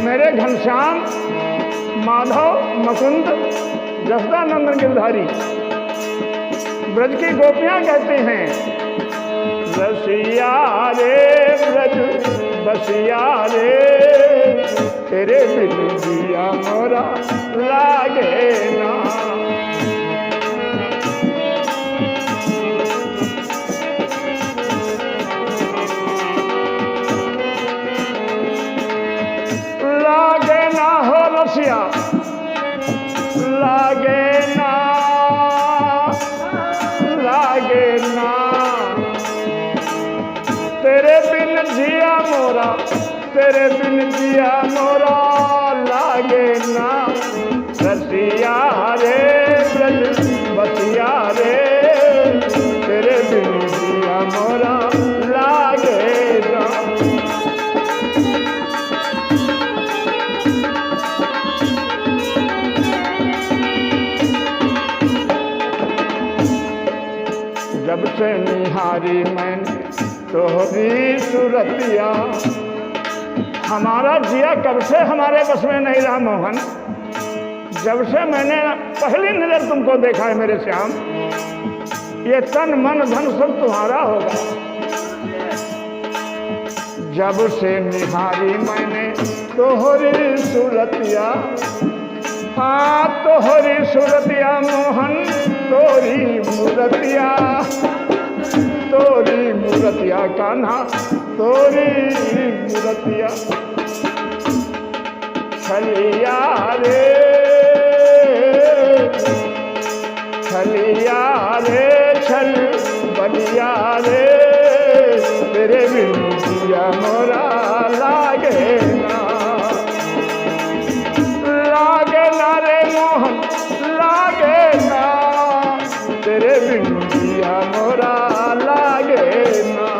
मेरे घनश्याम माधव मुकुंद जसदानंदन गिरधारी ब्रज की गोपियां कहती हैं, रसिया रे ब्रज बसिया रे, तेरे बिन जिया मोरा लागे ना। रसिया लागे ना, लागे ना, तेरे बिन जिया मोरा, तेरे बिन जिया मोरा लागे ना। रसिया रे ब्रज बसिया रे, तेरे बिन जिया मोरा लागे ना। जब से निहारी मैंने तोहरी सूरतिया, हमारा जिया कब से हमारे बस में नहीं रहा मोहन। जब से मैंने पहली नजर तुमको देखा है मेरे श्याम, ये तन मन धन सब तुम्हारा होगा। जब से निहारी मैंने तोहरी सूरतिया, हाँ तोहरी सूरतिया मोहन, तोरी मूरतिया, तोरी मूरतिया कान्हा, तोरी मूरतिया। छलिया रे, छलिया रे, छल बलिया रे, तेरे बिन जिया मोरा लागे ना। लागे ना रे मोहन, लागे ना, तेरे बिन जिया मोरा लागे ना।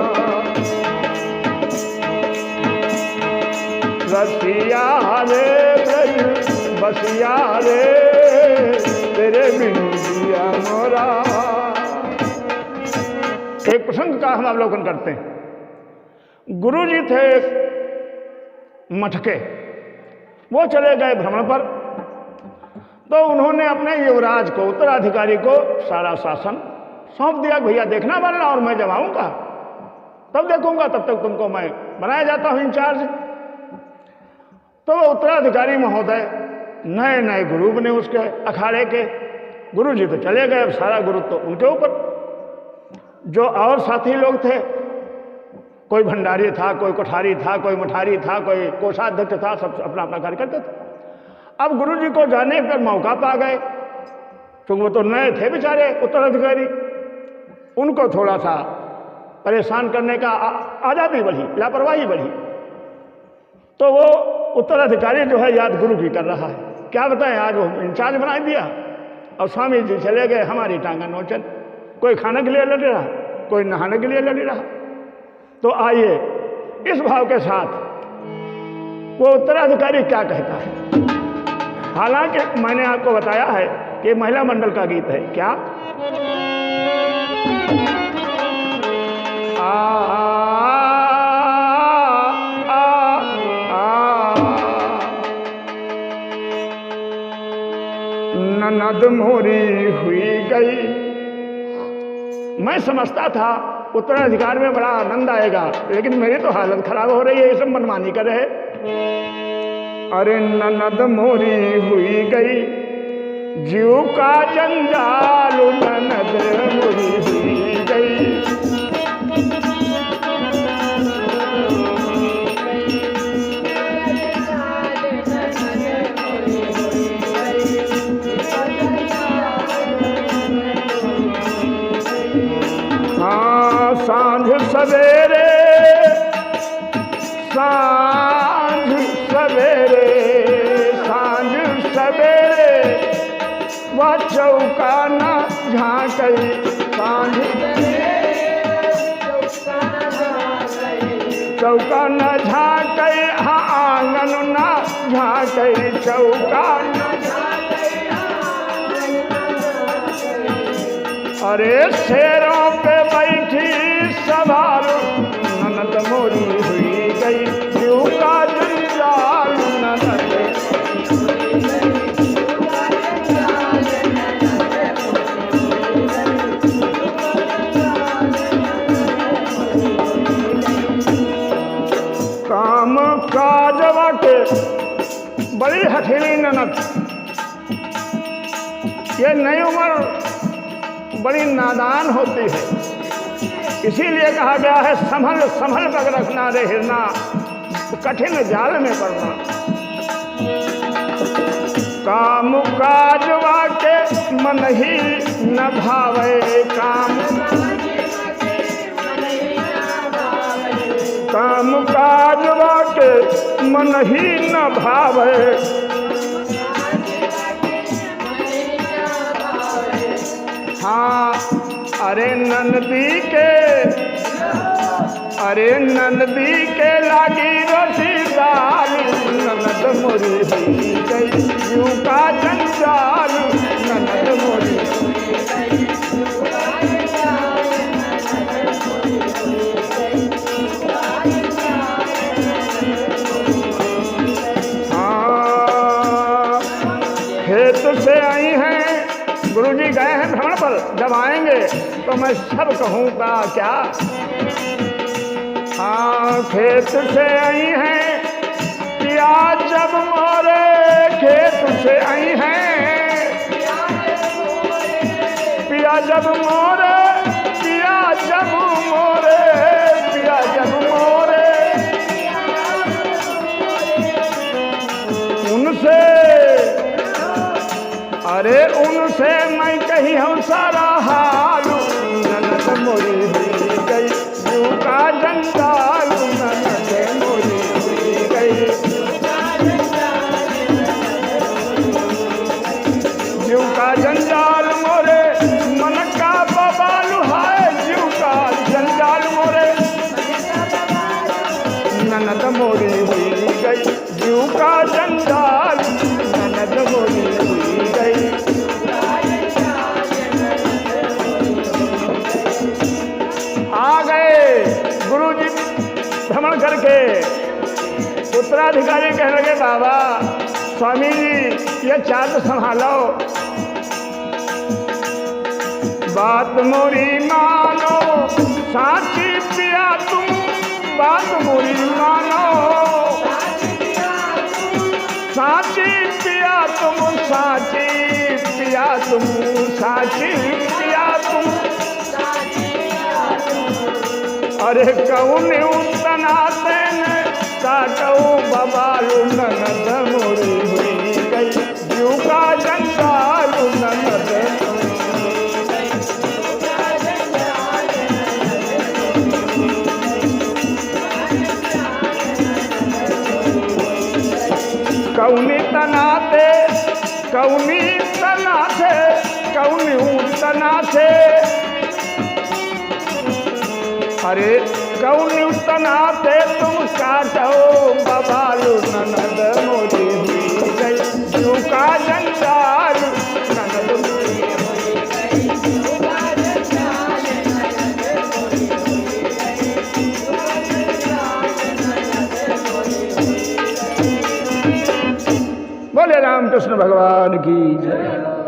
रसिया रे ब्रज बसिया रे, तेरे बिन जिया मोरा। एक प्रसंग का हम अवलोकन करते हैं। गुरु जी थे मठके, वो चले गए भ्रमण पर, तो उन्होंने अपने युवराज को, उत्तराधिकारी को सारा शासन सौंप दिया। भैया देखना बनना, और मैं जब आऊंगा तब देखूंगा, तब तक तुमको मैं बनाया जाता हूं इंचार्ज। तो वो उत्तराधिकारी महोदय नए नए गुरु बने उसके अखाड़े के। गुरु जी तो चले गए, अब सारा गुरु तो उनके ऊपर। जो और साथी लोग थे, कोई भंडारी था, कोई कोठारी था, कोई मठारी था, कोई कोषाध्यक्ष था, सब अपना अपना कार्य करते थे। अब गुरु जी को जाने पर मौका पा गए, क्योंकि वो तो नए थे बेचारे उत्तराधिकारी, उनको थोड़ा सा परेशान करने का आज़ादी बढ़ी, लापरवाही बढ़ी। तो वो उत्तराधिकारी जो है याद गुरु की कर रहा है। क्या बताएं, आज वो इंचार्ज बना दिया और स्वामी जी चले गए हमारी टांगा नोचन। कोई खाने के लिए लड़ रहा, कोई नहाने के लिए लड़ रहा। तो आइए इस भाव के साथ वो उत्तराधिकारी क्या कहता है। हालांकि मैंने आपको बताया है कि महिला मंडल का गीत है। क्या ननद मोरी हुई गई। मैं समझता था उत्तराधिकार में बड़ा आनंद आएगा, लेकिन मेरी तो हालत खराब हो रही है, ये सब मनमानी कर रहे। अरे ननद मोरी हुई गई, जीव का जंजाल ननद मोरी हुई गई। सांझ सवेरे, सांझ सवेरे, सांझ सवेरे वह चौका न झांकई, सांझ चौका न झांकई, हाँ आंगन न झांकई, चौका न झांकई। अरे शेरों पे बैठी सवार ननद मोरी हुई गई, जीव का जंजाल ननद। काम काजवा के बड़ी हथेली ननद, ये नई उम्र बड़ी नादान होती है, इसीलिए कहा गया है संभल संभल कर रखना रे हिरना, कठिन जाल में पड़ना। काम काजवा के मन ही न भावे, काम काम काजवा के मन ही न भावे, हाँ अरे नंदी के, अरे नंदी के लागी रोटी दाल, ननद मोरी हुई गई, जीव का जंजाल ननद मोरी। हाँ खेत से आई हैं, गुरुजी गए हैं भ्रमण पर, जब आएंगे तो मैं सब कहूँगा क्या। हाँ खेत से आई हैं पिया जब मोरे, खेत से आई हैं पिया जब मोरे, पिया जब मोरे, पिया जब मोरे, उनसे अरे उनसे मैं कही हूँ सारा हाल, ननद मोरी हुई गई, जीव का जंजाल ननद मोरी हुई गई, जीव का जंजाल मोरे मन का बवाल है, जीव का जंजाल मोरे ननद मोरी हुई गई, जीव का जंजाल ननद मोरी हुई गई। आ गए गुरुजी भ्रमण करके, उत्तराधिकारी कहने लगे बाबा स्वामी जी ये चाँद संभालो, बात मोरी मानो साची पिया तुम, बात मोरी मानो साची पिया तुम, साची पिया तुम, साची पिया तुम। अरे कौन उतना तेने काटो बबालू, ननद मोरी हुई गई, जीव का जंजाल ननद। कौनी तनाते, कौनी तनाते, कौनी तनाते, अरे कौनी तनाते तुम काटो बबालू, ननद मोरी हुई गई, जीव का जंजाल ननद मोरी हुई गई। बोले रामकृष्ण भगवान की जय।